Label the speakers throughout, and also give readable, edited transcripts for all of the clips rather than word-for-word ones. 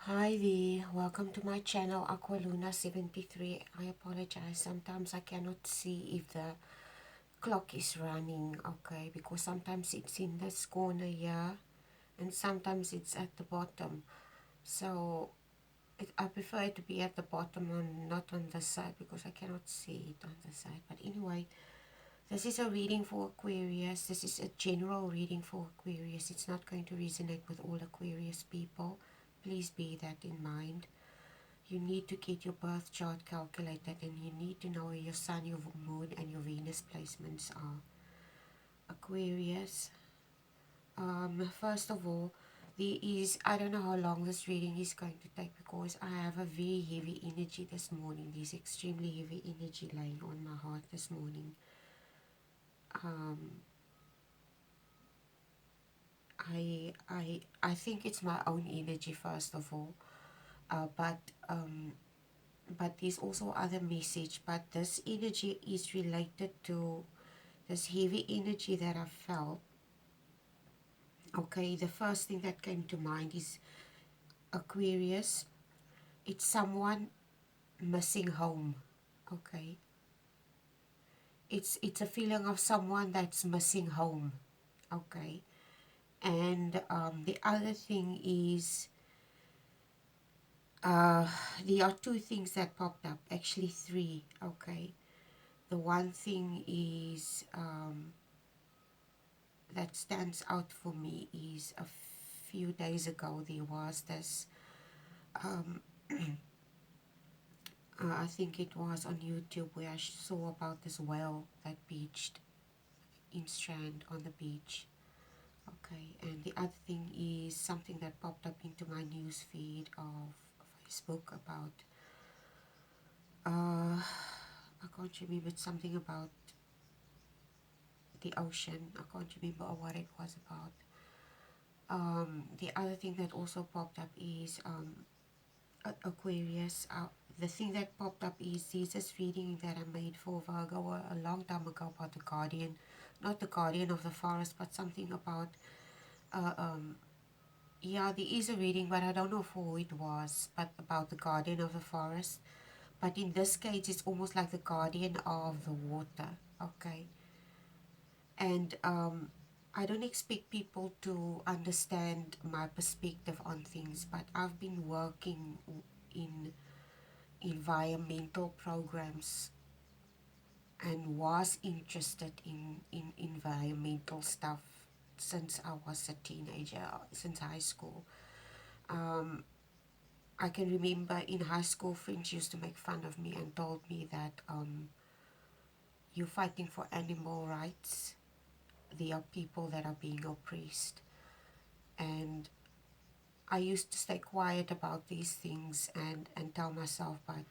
Speaker 1: Hi there, welcome to my channel Aqualuna73. I apologize, sometimes I cannot see if the clock is running, okay, because sometimes it's in this corner here and sometimes it's at the bottom. So I prefer it to be at the bottom and not on the side because I cannot see it on the side. But anyway, this is a reading for Aquarius. This is a general reading for Aquarius. It's not going to resonate with all Aquarius people. Please bear that in mind. You need to get your birth chart calculated and you need to know where your sun, your moon and your Venus placements are. Aquarius, first of all, there is, I don't know how long this reading is going to take because I have a very heavy energy this morning. There's extremely heavy energy lying on my heart this morning. I think it's my own energy first of all, but there's also other message, but this energy is related to this heavy energy that I felt. Okay, the first thing that came to mind is Aquarius. It's someone missing home. Okay, it's a feeling of someone that's missing home. Okay, and the other thing is there are two things that popped up, actually three. Okay, the one thing is that stands out for me is a few days ago there was this I think it was on YouTube where I saw about this whale that beached in Strand on the beach. Okay, and the other thing is something that popped up into my news feed of Facebook about I can't remember, it's something about the ocean. I can't remember what it was about. The other thing that also popped up is Aquarius. The thing that popped up is this reading that I made for Virgo a long time ago about the guardian, not the guardian of the forest, but something about, yeah, there is a reading, but I don't know for who it was, but about the guardian of the forest. But in this case, it's almost like the guardian of the water, okay? And I don't expect people to understand my perspective on things, but I've been working in environmental programs and was interested in environmental stuff since I was a teenager, since high school. I can remember in high school, friends used to make fun of me and told me that you're fighting for animal rights. There are people that are being oppressed. And I used to stay quiet about these things and tell myself, but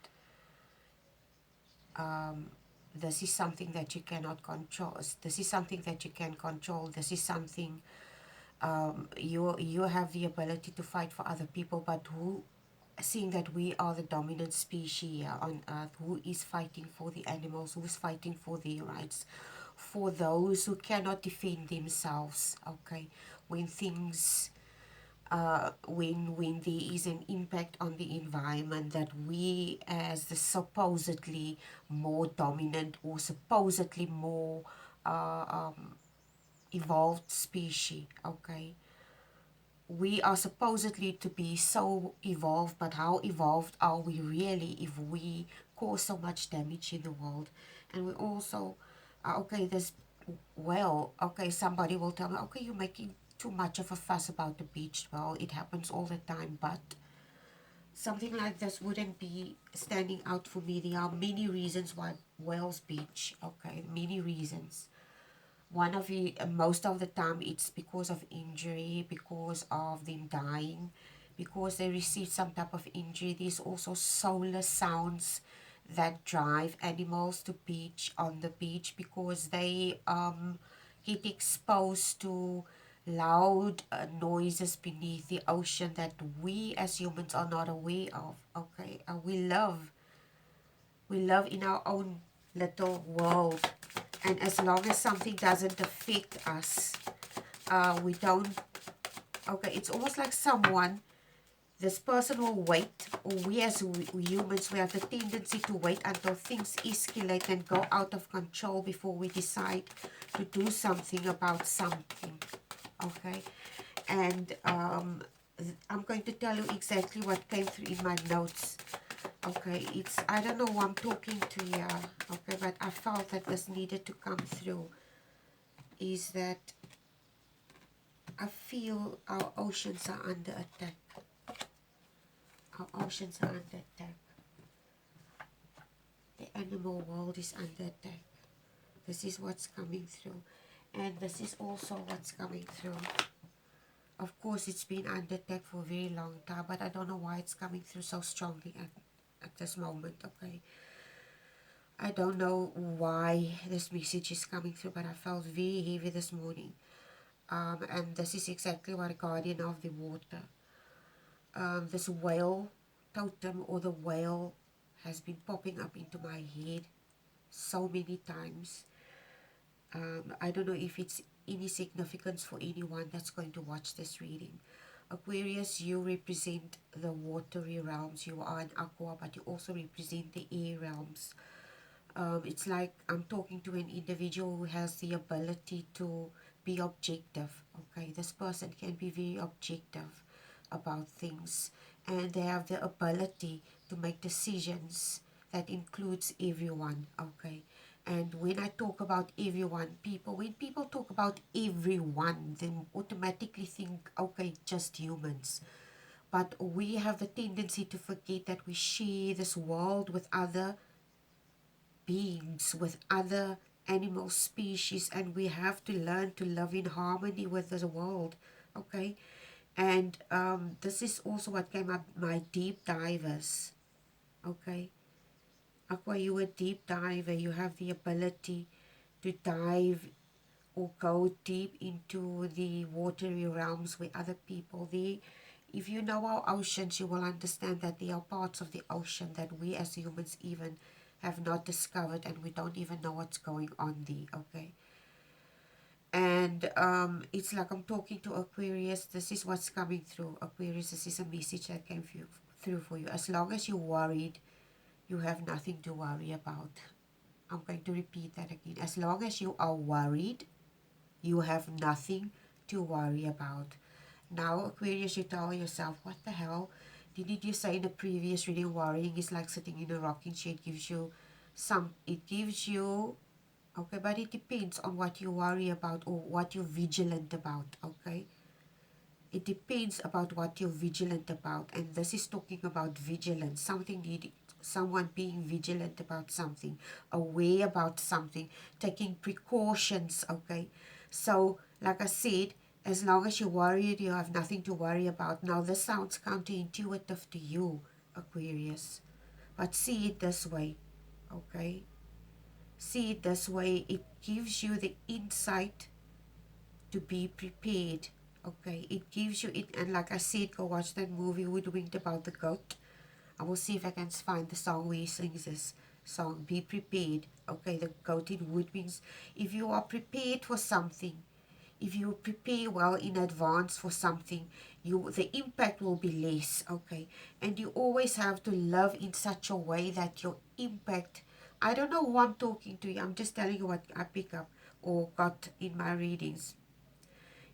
Speaker 1: this is something that you cannot control. This is something that you can control. This is something you have the ability to fight for other people, but who, seeing that we are the dominant species here on earth, who is fighting for the animals, who is fighting for their rights, for those who cannot defend themselves, okay, when things when there is an impact on the environment, that we as the supposedly more dominant or supposedly more evolved species, okay, we are supposedly to be so evolved, but how evolved are we really if we cause so much damage in the world? And we also, okay, this, well, okay, somebody will tell me, okay, you're making too much of a fuss about the beach. Well, it happens all the time, but something like this wouldn't be standing out for me. There are many reasons why Wales Beach, okay, many reasons. One of the, most of the time it's because of injury, because of them dying, because they received some type of injury. There's also solar sounds that drive animals to beach on the beach because they get exposed to loud noises beneath the ocean that we as humans are not aware of. Okay, we live in our own little world, and as long as something doesn't affect us, we don't, okay, it's almost like someone this person will wait, or we as humans, we have the tendency to wait until things escalate and go out of control before we decide to do something about something. Okay, and I'm going to tell you exactly what came through in my notes. Okay, it's, I don't know who I'm talking to here, okay, but I felt that this needed to come through, is that I feel our oceans are under attack. Our oceans are under attack. The animal world is under attack. This is what's coming through. And this is also what's coming through. Of course, it's been under attack for a very long time, but I don't know why it's coming through so strongly at this moment, okay? I don't know why this message is coming through, but I felt very heavy this morning. And this is exactly what a guardian of the water. This whale totem, or the whale, has been popping up into my head so many times. I don't know if it's any significance for anyone that's going to watch this reading. Aquarius, you represent the watery realms. You are an aqua, but you also represent the air realms. It's like I'm talking to an individual who has the ability to be objective. Okay, this person can be very objective about things, and they have the ability to make decisions that includes everyone. Okay, and when I talk about everyone, when people talk about everyone, they automatically think, okay, just humans. But we have the tendency to forget that we share this world with other beings, with other animal species, and we have to learn to live in harmony with the world. Okay, and this is also what came up, my deep divers. Okay, Aqua, you a deep diver. You have the ability to dive or go deep into the watery realms where other people there. If you know our oceans, you will understand that there are parts of the ocean that we as humans even have not discovered, and we don't even know what's going on there. Okay, and it's like I'm talking to Aquarius. This is what's coming through, Aquarius. This is a message that came through for you. As long as you're worried, you have nothing to worry about. I'm going to repeat that again. As long as you are worried, you have nothing to worry about. Now, Aquarius, you tell yourself, what the hell? Didn't you say in the previous reading, worrying is like sitting in a rocking chair? It gives you, okay, but it depends on what you worry about or what you're vigilant about, okay? It depends about what you're vigilant about, and this is talking about vigilance, someone being vigilant about something, aware about something, taking precautions, okay? So, like I said, as long as you're worried, you have nothing to worry about. Now, this sounds counterintuitive to you, Aquarius, but see it this way, okay? See it this way. It gives you the insight to be prepared. Okay, it gives you it, and like I said, go watch that movie Hoodwinked about the goat. I will see if I can find the song where he sings this song. Be prepared. Okay, the goat in Woodwinks. If you are prepared for something, if you prepare well in advance for something, the impact will be less. Okay, and you always have to live in such a way that your impact. I don't know who I'm talking to. I'm just telling you what I pick up or got in my readings.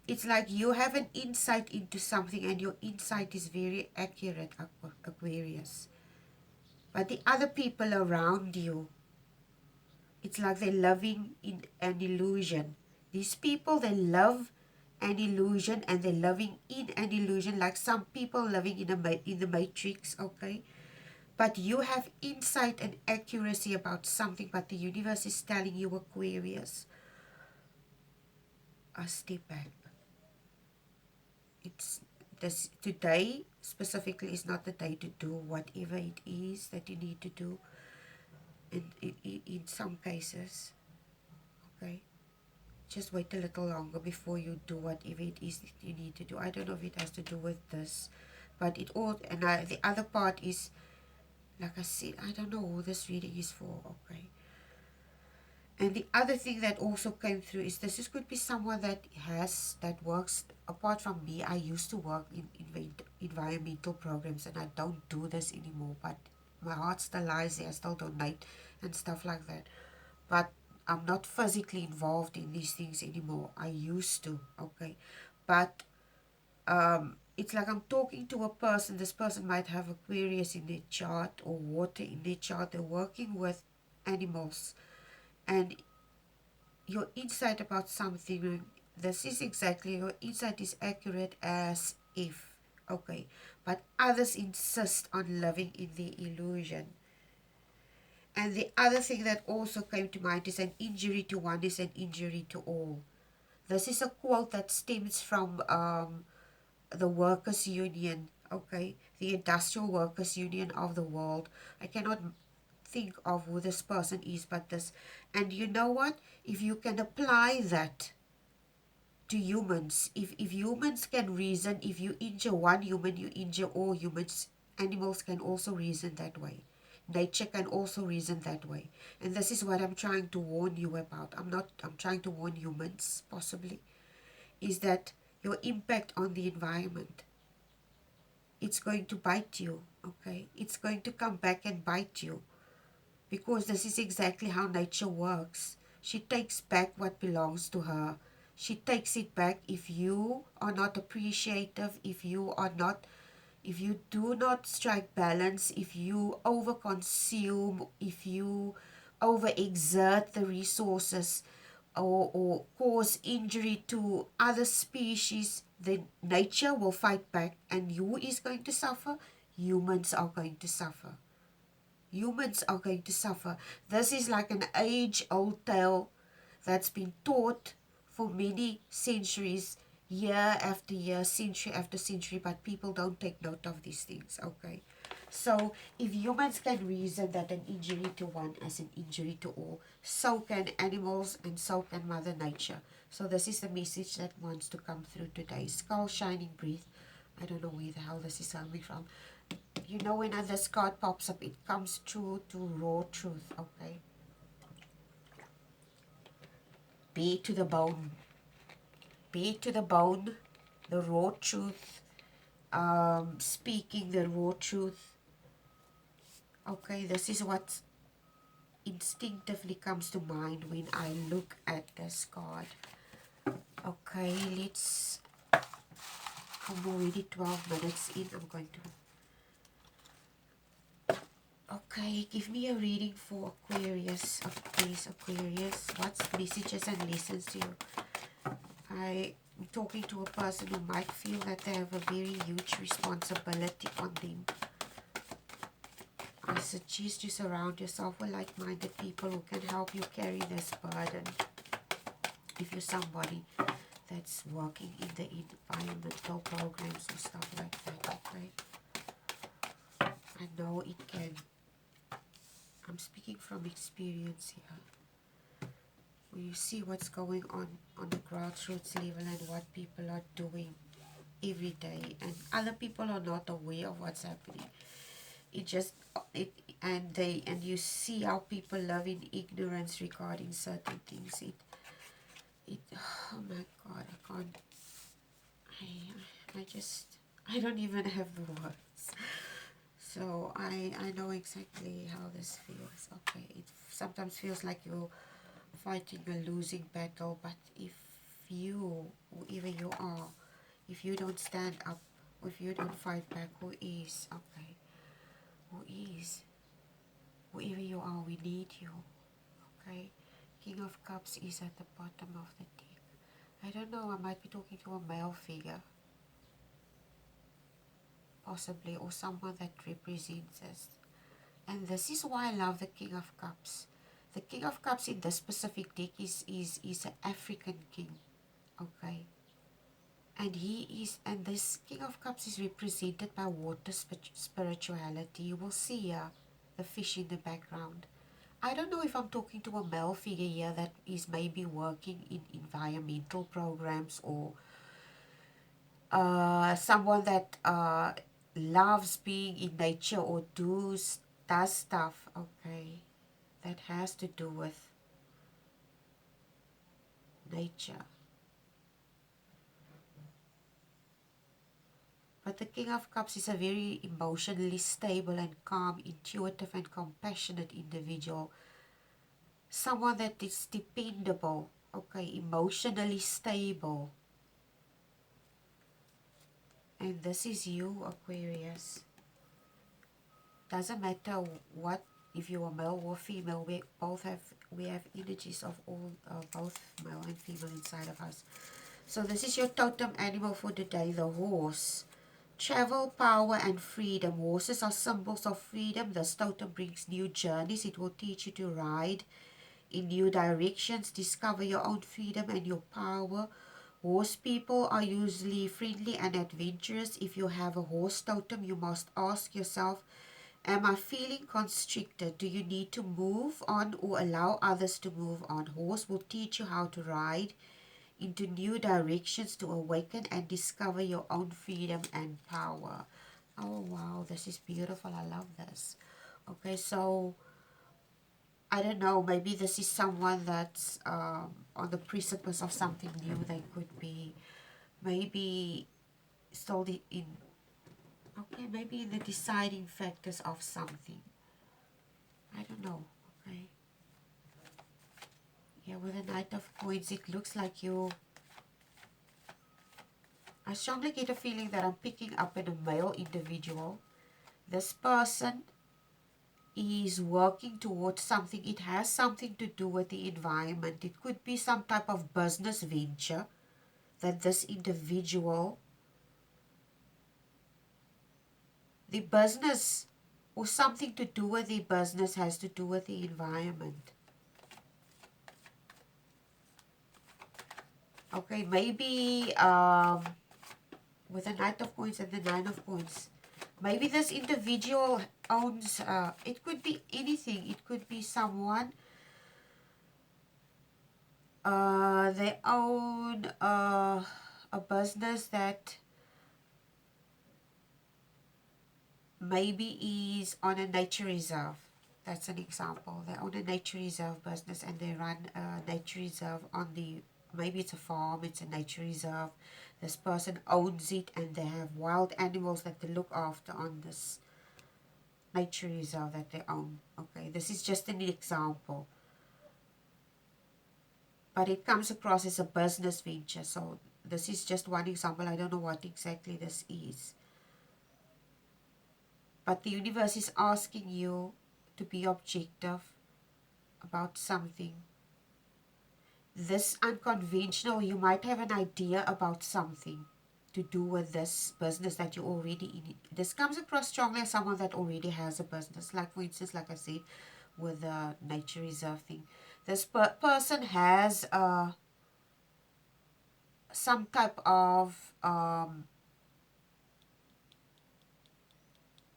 Speaker 1: It's like you have an insight into something, and your insight is very accurate, Aquarius. But the other people around you, it's like they're living in an illusion. These people, they love an illusion, and they're living in an illusion, like some people living in the matrix, okay? But you have insight and accuracy about something, but the universe is telling you, Aquarius, a step back. It's this today specifically is not the day to do whatever it is that you need to do in some cases. Okay, just wait a little longer before you do whatever it is that you need to do. I don't know if it has to do with this, but it all, and the other part is, like I said, I don't know who this reading is for. Okay, and the other thing that also came through is could be someone that works apart from me. I used to work in environmental programs, and I don't do this anymore, but my heart still lies there. I still donate and stuff like that, but I'm not physically involved in these things anymore. I used to, okay, but it's like I'm talking to a person. This person might have Aquarius in their chart or water in their chart. They're working with animals, and your insight about something, this is exactly, your insight is accurate as if, okay, but others insist on living in the illusion. And the other thing that also came to mind is an injury to one is an injury to all. This is a quote that stems from the workers' union, okay, the industrial workers' union of the world. I cannot think of who this person is, but this, and you know what? If you can apply that to humans, if humans can reason, if you injure one human, you injure all humans. Animals can also reason that way. Nature can also reason that way. And this is what I'm trying to warn you about. I'm trying to warn humans, possibly, is that your impact on the environment, it's going to bite you, okay? It's going to come back and bite you, because this is exactly how nature works. She takes back what belongs to her. She takes it back if you are not appreciative, if you do not strike balance, if you overconsume, if you overexert the resources, or cause injury to other species, then nature will fight back. And who is going to suffer? Humans are going to suffer. Humans are going to suffer. This is like an age-old tale that's been taught for many centuries, year after year, century after century, but people don't take note of these things, okay? So if humans can reason that an injury to one is an injury to all, so can animals and so can Mother Nature. So this is the message that wants to come through today. Skull Shining Breath. I don't know where the hell this is coming from. You know, when this card pops up, it comes true to raw truth, okay? Be to the bone. Be to the bone, the raw truth, speaking the raw truth. Okay, this is what instinctively comes to mind when I look at this card. Okay, I'm already 12 minutes in. I'm going to... Okay, give me a reading for Aquarius. Please, Aquarius. What's messages and lessons to you? I'm talking to a person who might feel that they have a very huge responsibility on them. I suggest you surround yourself with like-minded people who can help you carry this burden. If you're somebody that's working in the environmental programs or stuff like that, okay? I know it can. I'm speaking from experience here. When you see what's going on the grassroots level and what people are doing every day, and other people are not aware of what's happening. And you see how people live in ignorance regarding certain things. Oh my God, I don't even have the words. So I know exactly how this feels. Okay, it sometimes feels like you're fighting a losing battle, but if you, whoever you are, if you don't stand up, if you don't fight back, who is? Okay, who is? Whoever you are, we need you. Okay, King of Cups is at the bottom of the deck. I don't know, I might be talking to a male figure, possibly, or someone that represents us. And this is why I love the King of Cups. The King of Cups in this specific deck is an African king, okay? And this King of Cups is represented by water spirituality. You will see here the fish in the background. I don't know if I'm talking to a male figure here that is maybe working in environmental programs, or someone that loves being in nature or does stuff, okay, that has to do with nature. But the King of Cups is a very emotionally stable and calm, intuitive and compassionate individual. Someone that is dependable, okay, emotionally stable. And this is you, Aquarius. Doesn't matter what, if you are male or female, we have energies of all, both male and female inside of us. So this is your totem animal for the day, the horse. Travel, power and freedom. Horses are symbols of freedom. This totem brings new journeys. It will teach you to ride in new directions, discover your own freedom and your power. Horse people are usually friendly and adventurous. If you have a horse totem, you must ask yourself, am I feeling constricted? Do you need to move on or allow others to move on? Horse will teach you how to ride into new directions to awaken and discover your own freedom and power. Oh wow, this is beautiful. I love this. Okay, so I don't know, maybe this is someone that's on the precipice of something new. They could be maybe still in, okay, maybe in the deciding factors of something. I don't know, okay. Yeah, with the Knight of Coins, it looks like you, I strongly get a feeling that I'm picking up in a male individual. This person is working towards something. It has something to do with the environment. It could be some type of business venture that this individual, the business or something to do with the business has to do with the environment. Okay, maybe with the Knight of Coins and the Nine of Coins, maybe this individual owns, it could be anything. It could be someone, they own a business that maybe is on a nature reserve. That's an example. They own a nature reserve business and they run a nature reserve on the, maybe it's a farm, it's a nature reserve. This person owns it and they have wild animals that they look after on this nature reserve that they own. Okay, this is just an example. But it comes across as a business venture. So this is just one example. I don't know what exactly this is. But the universe is asking you to be objective about something. This unconventional, you might have an idea about something to do with this business that you already in. This comes across strongly as someone that already has a business. Like for instance, like I said, with the nature reserve thing. This person has some type of,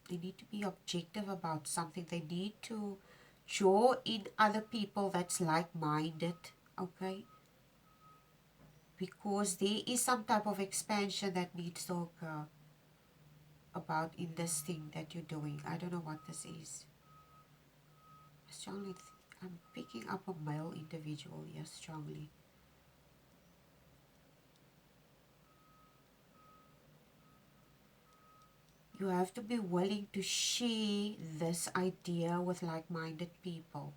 Speaker 1: they need to be objective about something. They need to draw in other people that's like-minded, okay? Because there is some type of expansion that needs to occur about in this thing that you're doing. I don't know what this is. Strongly, I'm picking up a male individual, yes, strongly. You have to be willing to share this idea with like-minded people,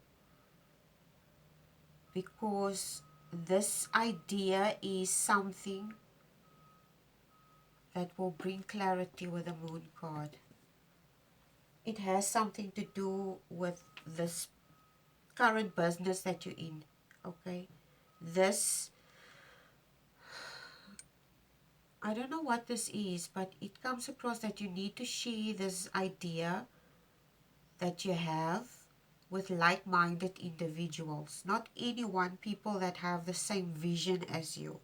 Speaker 1: because this idea is something that will bring clarity with the moon card. It has something to do with this current business that you're in, okay? This, I don't know what this is, but it comes across that you need to share this idea that you have with like-minded individuals, not anyone, people that have the same vision as you.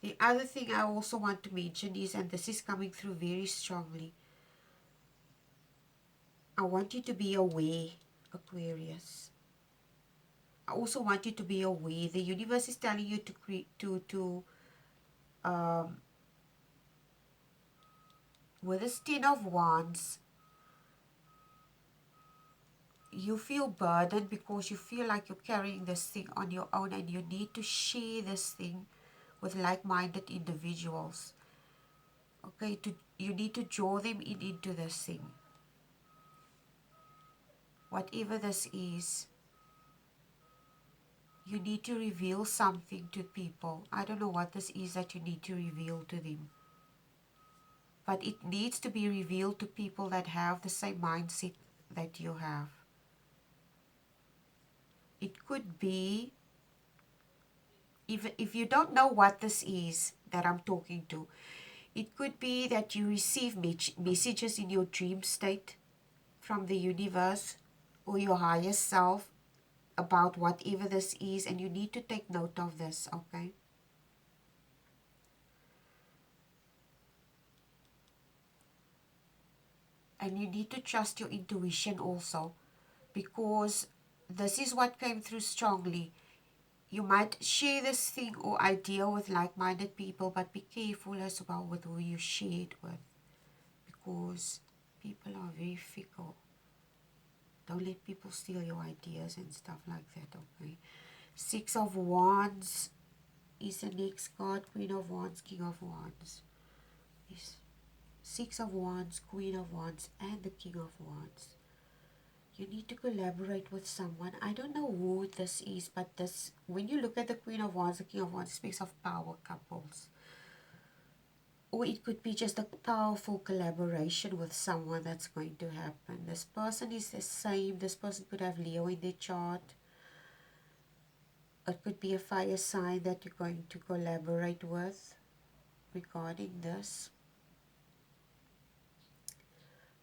Speaker 1: The other thing I also want to mention is, and this is coming through very strongly, I want you to be aware, Aquarius. I also want you to be aware. The universe is telling you to create, um, with this Ten of Wands, you feel burdened because you feel like you're carrying this thing on your own and you need to share this thing with like-minded individuals. Okay, you need to draw them into this thing. Whatever this is, you need to reveal something to people. I don't know what this is that you need to reveal to them. But it needs to be revealed to people that have the same mindset that you have. It could be, if you don't know what this is that I'm talking to, it could be that you receive messages in your dream state from the universe or your higher self about whatever this is, and you need to take note of this, okay? And you need to trust your intuition also, because this is what came through strongly. You might share this thing or idea with like-minded people, but be careful as well with who you share it with, because people are very fickle. Don't let people steal your ideas and stuff like that, okay? Six of Wands is the next card. Queen of Wands, King of Wands. Yes. Six of Wands, Queen of Wands, and the King of Wands. You need to collaborate with someone. I don't know who this is, but this, when you look at the Queen of Wands, the King of Wands, it speaks of power couples. Or it could be just a powerful collaboration with someone that's going to happen. This person is the same. This person could have Leo in their chart. It could be a fire sign that you're going to collaborate with regarding this.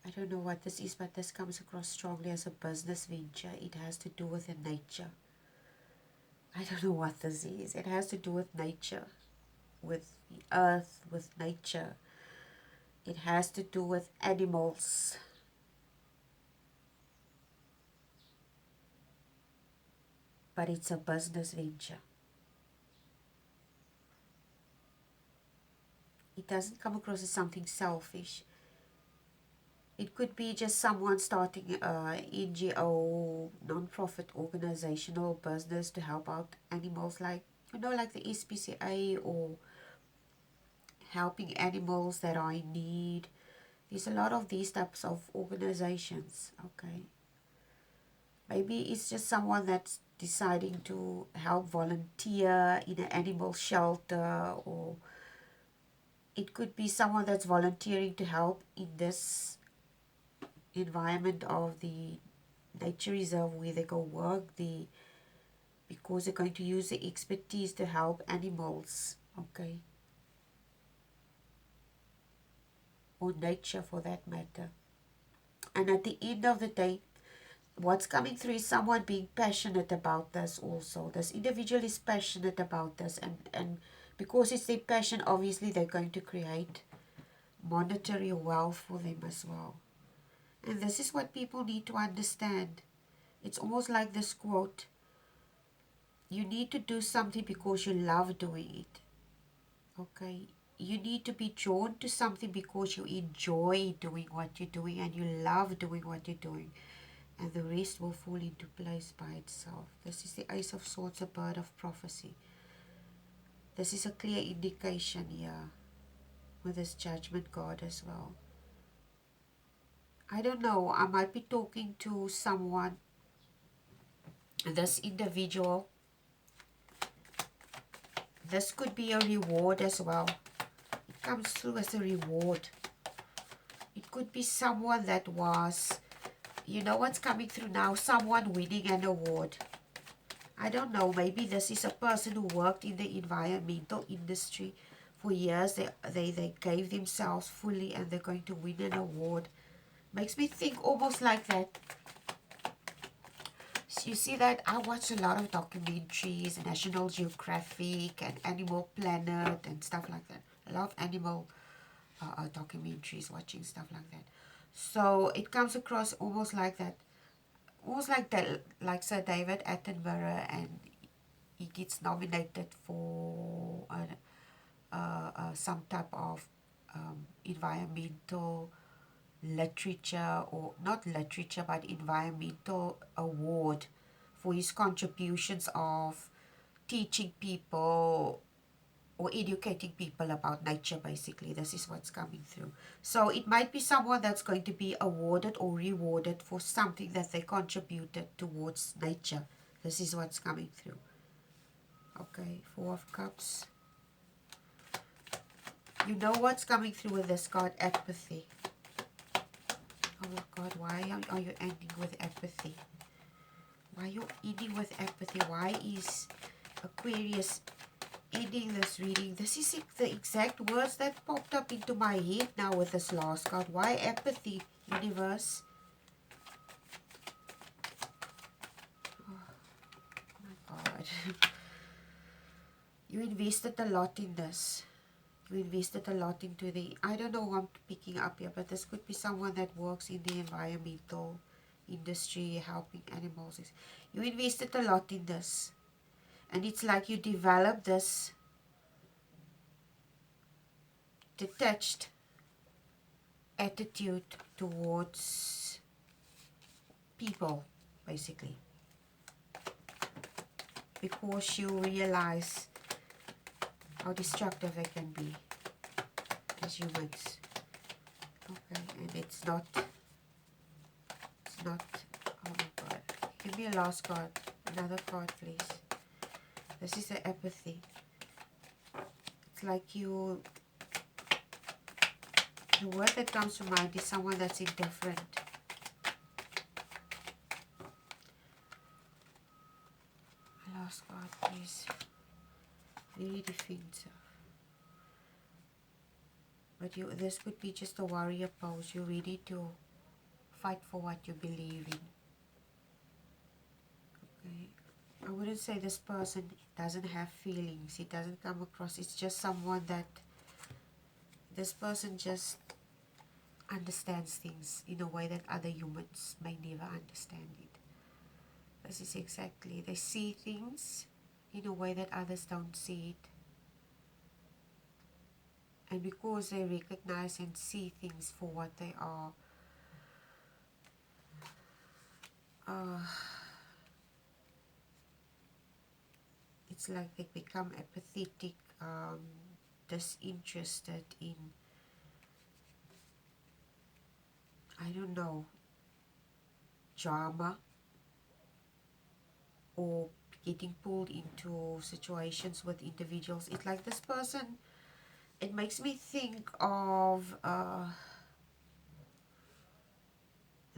Speaker 1: I don't know what this is, but this comes across strongly as a business venture. It has to do with the nature. I don't know what this is. It has to do with nature, with the earth, with nature. It has to do with animals. But it's a business venture. It doesn't come across as something selfish. It could be just someone starting a NGO, non-profit organizational business to help out animals, like, like the SPCA, or helping animals that are in need. There's a lot of these types of organizations, okay? Maybe it's just someone that's deciding to help volunteer in an animal shelter, or it could be someone that's volunteering to help in this environment of the nature reserve where they go work, because they're going to use the expertise to help animals, okay? Or nature for that matter. And at the end of the day, what's coming through is someone being passionate about this also. This individual is passionate about this, and because it's their passion, obviously they're going to create monetary wealth for them as well. And this is what people need to understand. It's almost like this quote: you need to do something because you love doing it, okay? You need to be drawn to something because you enjoy doing what you're doing and you love doing what you're doing, and the rest will fall into place by itself. This is the Ace of Swords, a bird of prophecy. This is a clear indication here with this Judgment card as well. I don't know, I might be talking to someone, this individual. This could be a reward as well. It comes through as a reward. It could be someone that was, what's coming through now, someone winning an award. I don't know, maybe this is a person who worked in the environmental industry for years. They gave themselves fully and they're going to win an award. Makes me think almost like that. So you see that I watch a lot of documentaries, National Geographic and Animal Planet and stuff like that. I love animal documentaries, watching stuff like that. So it comes across almost like that. Almost like that, like Sir David Attenborough, and he gets nominated for some type of environmental literature, or not literature but environmental award, for his contributions of teaching people or educating people about nature. Basically, this is what's coming through. So it might be someone that's going to be awarded or rewarded for something that they contributed towards nature. This is what's coming through. Okay, Four of Cups. You know what's coming through with this card, apathy. Oh my God, why are you ending with apathy? Why are you ending with apathy? Why is Aquarius ending this reading? This is the exact words that popped up into my head now with this last card. Why apathy, universe? Oh my God. You invested a lot in this. You invested a lot into the, I don't know who I'm picking up here, but this could be someone that works in the environmental industry, helping animals. You invested a lot in this. And it's like you developed this detached attitude towards people, basically. Because you realize how destructive they can be as humans. Okay, and it's not, oh my God. Give me a last card, another card please. This is the apathy. It's like the word that comes to mind is someone that's indifferent. Last card please. Very defensive. But this could be just a warrior pose. You're ready to fight for what you believe in. Okay. I wouldn't say this person doesn't have feelings. It doesn't come across. It's just someone that this person just understands things in a way that other humans may never understand it. This is exactly, they see things in a way that others don't see it. And because they recognize and see things for what they are, it's like they become apathetic, disinterested in, I don't know, drama, or getting pulled into situations with individuals. It's like this person, it makes me think of,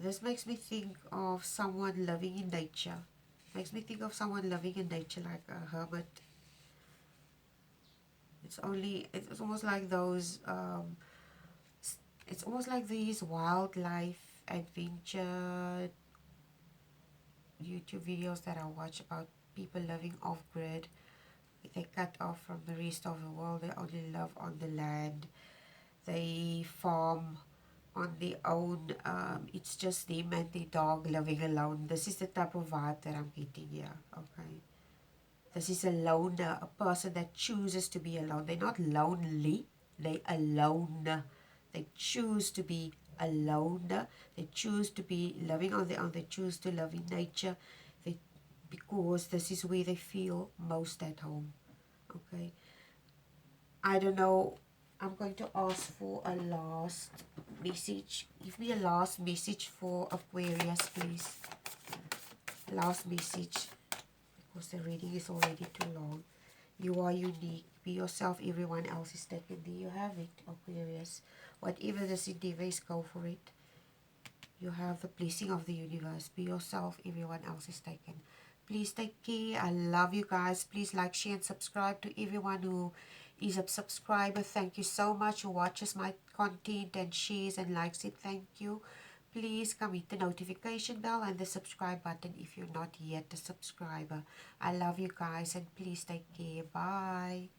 Speaker 1: this makes me think of someone living in nature. Makes me think of someone living in nature like a hermit. It's almost like those, it's almost like these wildlife adventure YouTube videos that I watch about people living off-grid. They cut off from the rest of the world. They only live on the land. They farm on their own. It's just them and their dog living alone. This is the type of vibe that I'm getting here. Okay. This is a loner, a person that chooses to be alone. They're not lonely. They're alone. They choose to be alone. They choose to be living on their own. They choose to live in nature. Because this is where they feel most at home. Okay. I don't know. I'm going to ask for a last message. Give me a last message for Aquarius, please. Last message. Because the reading is already too long. You are unique. Be yourself. Everyone else is taken. There you have it, Aquarius. Whatever this endeavor is, go for it. You have the blessing of the universe. Be yourself. Everyone else is taken. Please take care. I love you guys. Please like, share, and subscribe to everyone who is a subscriber. Thank you so much who watches my content and shares and likes it. Thank you. Please come hit the notification bell and the subscribe button if you're not yet a subscriber. I love you guys and please take care. Bye.